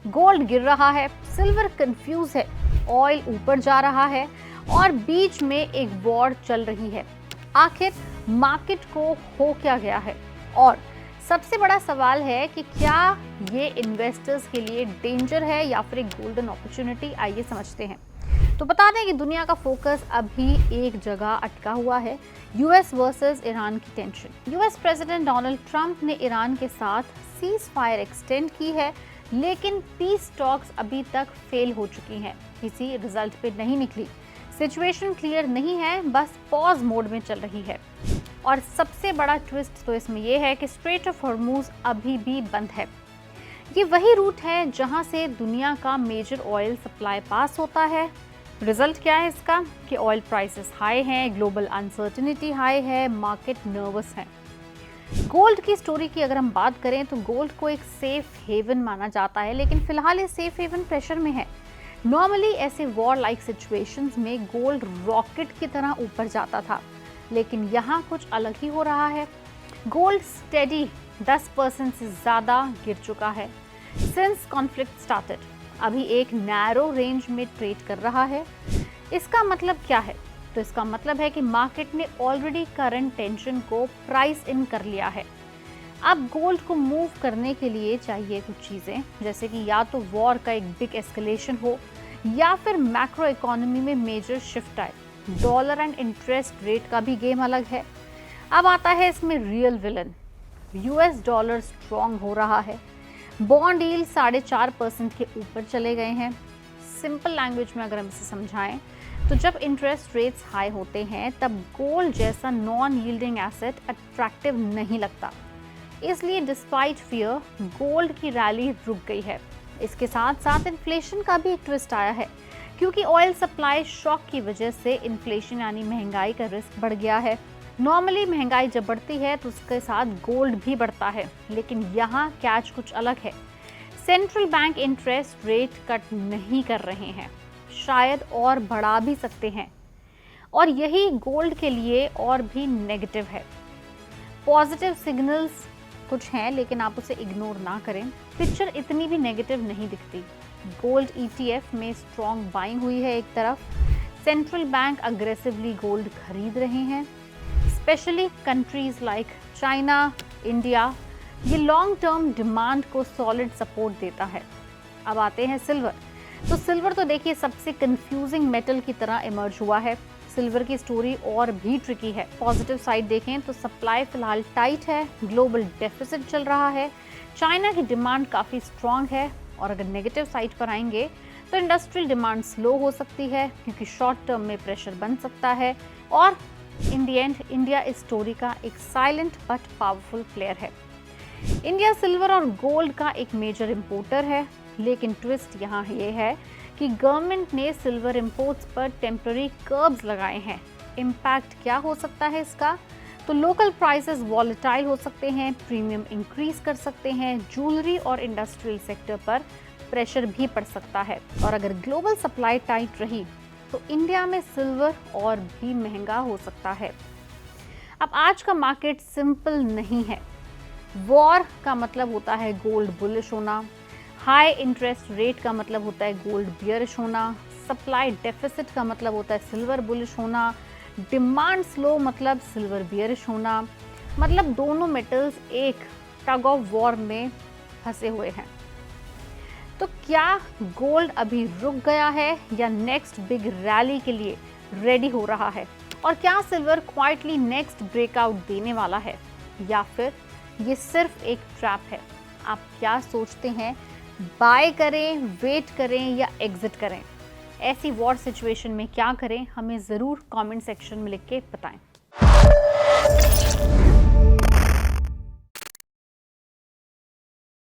Gold गिर रहा है, सिल्वर कंफ्यूज है, ऑयल ऊपर जा रहा है और बीच में एक वॉर चल रही है। आखिर मार्केट को हो क्या गया है? और सबसे बड़ा सवाल है कि क्या ये इन्वेस्टर्स के लिए डेंजर है या फिर एक गोल्डन अपॉर्चुनिटी? आइए समझते हैं। तो बता दें कि दुनिया का फोकस अभी एक जगह अटका हुआ है, यूएस वर्सेस ईरान की tension. US president Donald Trump ने ईरान के साथ सीज फायर एक्सटेंड की है, लेकिन पीस टॉक्स अभी तक फेल हो चुकी हैं, किसी रिजल्ट पे नहीं निकली। सिचुएशन क्लियर नहीं है, बस पॉज मोड में चल रही है। और सबसे बड़ा ट्विस्ट तो इसमें यह है कि स्ट्रेट ऑफ हॉर्मूज अभी भी बंद है। ये वही रूट है जहां से दुनिया का मेजर ऑयल सप्लाई पास होता है। रिजल्ट क्या है इसका कि ऑयल प्राइसेस हाई हैं, ग्लोबल अनसर्टेनिटी हाई है, मार्केट नर्वस है। गोल्ड की स्टोरी की अगर हम बात करें तो गोल्ड को एक सेफ हेवन माना जाता है, लेकिन फिलहाल ये सेफ हेवन प्रेशर में है। नॉर्मली ऐसे वॉर लाइक सिचुएशंस में गोल्ड रॉकेट की तरह ऊपर जाता था, लेकिन यहाँ कुछ अलग ही हो रहा है। गोल्ड स्टेडी 10% से ज़्यादा गिर चुका है सिंस कॉन्फ्लिक्ट स्टार्टेड। अभी एक नैरो रेंज में ट्रेड कर रहा है। इसका मतलब क्या है? तो इसका मतलब है कि मार्केट ने ऑलरेडी करंट टेंशन को प्राइस इन कर लिया है। अब गोल्ड को मूव करने के लिए चाहिए कुछ चीज़ें, जैसे कि या तो वॉर का एक बिग एस्केलेशन हो या फिर मैक्रो इकोनॉमी में मेजर शिफ्ट आए। डॉलर एंड इंटरेस्ट रेट का भी गेम अलग है। अब आता है इसमें real villain. US dollar strong हो रहा है, बॉन्ड यील्ड 4.5% के ऊपर चले गए हैं। सिंपल लैंग्वेज में अगर हम इसे समझाएं तो जब इंटरेस्ट रेट्स हाई होते हैं तब गोल्ड जैसा नॉन यील्डिंग एसेट अट्रैक्टिव नहीं लगता। इसलिए डिस्पाइट फियर गोल्ड की रैली रुक गई है। इसके साथ साथ इन्फ्लेशन का भी एक ट्विस्ट आया है, क्योंकि ऑयल सप्लाई शॉक की वजह से इन्फ्लेशन यानी महंगाई का रिस्क बढ़ गया है। नॉर्मली महंगाई जब बढ़ती है तो उसके साथ गोल्ड भी बढ़ता है, लेकिन यहाँ कैच कुछ अलग है। Central bank interest rate cut नहीं कर रहे हैं, शायद और बढ़ा भी सकते हैं, और यही गोल्ड के लिए और भी नेगेटिव है। पॉजिटिव सिग्नल्स कुछ हैं, लेकिन आप उसे इग्नोर ना करें। पिक्चर इतनी भी नेगेटिव नहीं दिखती। गोल्ड ईटीएफ में स्ट्रॉन्ग बाइंग हुई है एक तरफ, सेंट्रल बैंक अग्रेसिवली गोल्ड खरीद रहे हैं, specially countries like China, India. ये लॉन्ग टर्म डिमांड को सॉलिड सपोर्ट देता है। अब आते हैं सिल्वर। तो सिल्वर तो देखिए सबसे कंफ्यूजिंग मेटल की तरह इमर्ज हुआ है। सिल्वर की स्टोरी और भी ट्रिकी है। पॉजिटिव साइड देखें तो सप्लाई फिलहाल टाइट है, ग्लोबल डेफिसिट चल रहा है, चाइना की डिमांड काफ़ी स्ट्रॉन्ग है। और अगर नेगेटिव साइड पर आएंगे तो इंडस्ट्रियल डिमांड स्लो हो सकती है, क्योंकि शॉर्ट टर्म में प्रेशर बन सकता है। और इन दी एंड इंडिया इस स्टोरी का एक साइलेंट बट पावरफुल प्लेयर है। इंडिया सिल्वर और गोल्ड का एक मेजर इंपोर्टर है, लेकिन ट्विस्ट यहाँ ये है कि गवर्नमेंट ने सिल्वर इंपोर्ट्स पर टेम्पररी कर्ब्स लगाए हैं। इम्पैक्ट क्या हो सकता है इसका? तो लोकल प्राइसेस वॉलेटाइल हो सकते हैं, प्रीमियम इंक्रीज कर सकते हैं, ज्वेलरी और इंडस्ट्रियल सेक्टर पर प्रेशर भी पड़ सकता है। और अगर ग्लोबल सप्लाई टाइट रही तो इंडिया में सिल्वर और भी महंगा हो सकता है। अब आज का मार्केट सिंपल नहीं है। वॉर का मतलब होता है गोल्ड बुलिश होना, हाई इंटरेस्ट रेट का मतलब होता है गोल्ड बियरिश होना, सप्लाई डेफिसिट का मतलब होता है सिल्वर बुलिश होना, डिमांड स्लो मतलब सिल्वर बियरिश होना। मतलब दोनों मेटल्स एक टग ऑफ वॉर में फंसे हुए हैं। तो क्या गोल्ड अभी रुक गया है या नेक्स्ट बिग रैली के लिए रेडी हो रहा है? और क्या सिल्वर क्वाइटली नेक्स्ट ब्रेकआउट देने वाला है, या फिर ये सिर्फ एक ट्रैप है? आप क्या सोचते हैं? बाय करें, वेट करें या एग्जिट करें? ऐसी वॉर सिचुएशन में क्या करें? हमें ज़रूर कमेंट सेक्शन में लिख के बताएं।